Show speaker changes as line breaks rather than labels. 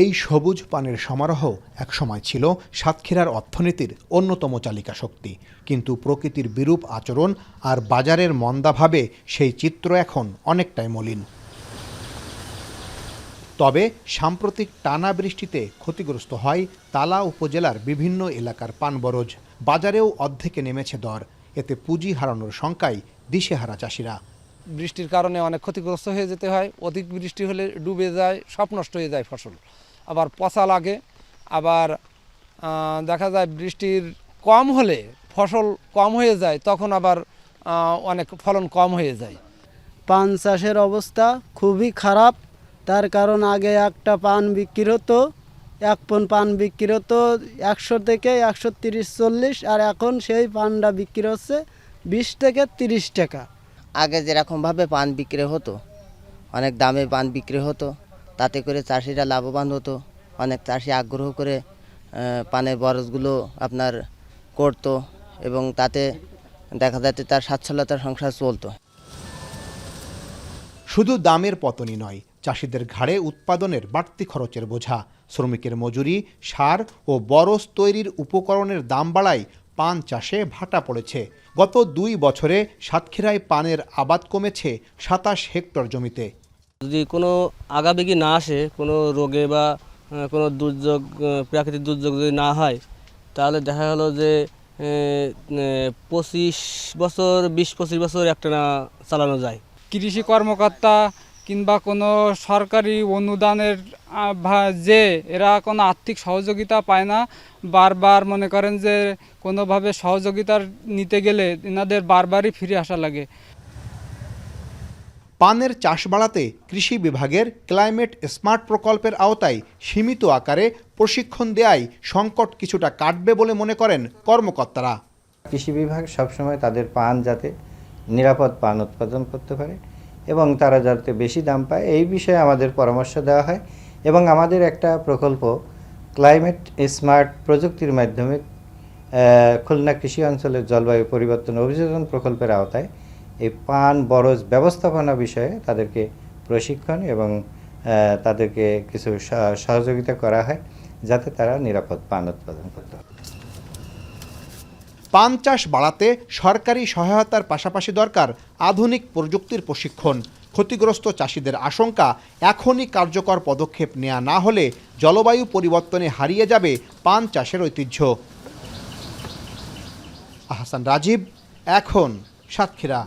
এই সবুজ পানের সমারোহ একসময় ছিল সাতক্ষীরার অর্থনীতির অন্যতম চালিকা শক্তি, কিন্তু প্রকৃতির বিরূপ আচরণ আর বাজারের মন্দাভাবে সেই চিত্র এখন অনেকটাই মলিন। তবে সাম্প্রতিক টানা বৃষ্টিতে ক্ষতিগ্রস্ত হয় তালা উপজেলার বিভিন্ন এলাকার পান বরজ। বাজারেও অর্ধেকে নেমেছে দর। এতে পুঁজি হারানোর শঙ্কায় দিশেহারা চাষিরা।
বৃষ্টির কারণে অনেক ক্ষতিগ্রস্ত হয়ে যেতে হয়। অধিক বৃষ্টি হলে ডুবে যায়, সব নষ্ট হয়ে যায় ফসল, আবার পচা লাগে। আবার দেখা যায় বৃষ্টির কম হলে ফসল কম হয়ে যায়, তখন আবার অনেক ফলন কম হয়ে যায়।
পান চাষের অবস্থা খুবই খারাপ। তার কারণ আগে একটা পান বিক্রি হতো, এক পণ পান বিক্রি হতো 100 থেকে 130-140, আর এখন সেই পানটা বিক্রি হচ্ছে 20 থেকে 30 টাকা।
আগে যেরকমভাবে পান বিক্রি হতো, অনেক দামে পান বিক্রি হতো, তাতে করে চাষিরা লাভবান হতো। অনেক চাষি আগ্রহ করে পানের বরজগুলো আপনার করতো এবং তাতে দেখা যাচ্ছে তার সচ্ছলতার সংসার চলতো।
শুধু দামের পতনই নয়, চাষিদের ঘাড়ে উৎপাদনের বাড়তি খরচের বোঝা। শ্রমিকের মজুরি, সার ও বরজ তৈরির উপকরণের দাম বাড়ায় পান চাষে ভাটা পড়েছে। গত 2 বছরে সাতক্ষীরায় পানের আবাদ কমেছে 27 হেক্টর জমিতে।
যদি কোনো আগাবেগি না আসে, কোনো রোগে বা কোনো দুর্যোগ, প্রাকৃতিক দুর্যোগ যদি না হয়, তাহলে দেখা গেলো যে 25 বছর 20-25 বছর একটানা চালানো যায়।
কৃষি কর্মকর্তা কিংবা কোনো সরকারি অনুদানের যে এরা কোনো আর্থিক সহযোগিতা পায় না। বারবার মনে করেন যে কোনোভাবে সহযোগিতা নিতে গেলে এনাদের বারবারই ফিরে আসা লাগে।
পানের চাষ বাড়াতে কৃষি বিভাগের ক্লাইমেট স্মার্ট প্রকল্পের আওতায় সীমিত আকারে প্রশিক্ষণ দেয়ায় সংকট কিছুটা কাটবে বলে মনে করেন কর্মকর্তারা।
কৃষি বিভাগ সবসময় তাদের পান যাতে নিরাপদ পান উৎপাদন করতে পারে এবং তারা যাতে বেশি দাম পায়, এই বিষয়ে আমাদের পরামর্শ দেওয়া হয়। এবং আমাদের একটা প্রকল্প ক্লাইমেট স্মার্ট প্রযুক্তির মাধ্যমে খুলনা কৃষি অঞ্চলের জলবায়ু পরিবর্তন অভিযোজন প্রকল্পের আওতায় এই পান বরজ ব্যবস্থাপনা বিষয়ে তাদেরকে প্রশিক্ষণ এবং তাদেরকে কিছু সহযোগিতা করা হয় যাতে তারা নিরাপদ পান উৎপাদন করতে পারে।
পান চাষ বাড়াতে সরকারি সহায়তার পাশাপাশি দরকার আধুনিক প্রযুক্তির প্রশিক্ষণ। ক্ষতিগ্রস্ত চাষিদের আশঙ্কা, এখনই কার্যকর পদক্ষেপ নেওয়া না হলে জলবায়ু পরিবর্তনে হারিয়ে যাবে পান চাষের ঐতিহ্য। আহসান রাজীব, এখন সাতক্ষীরা।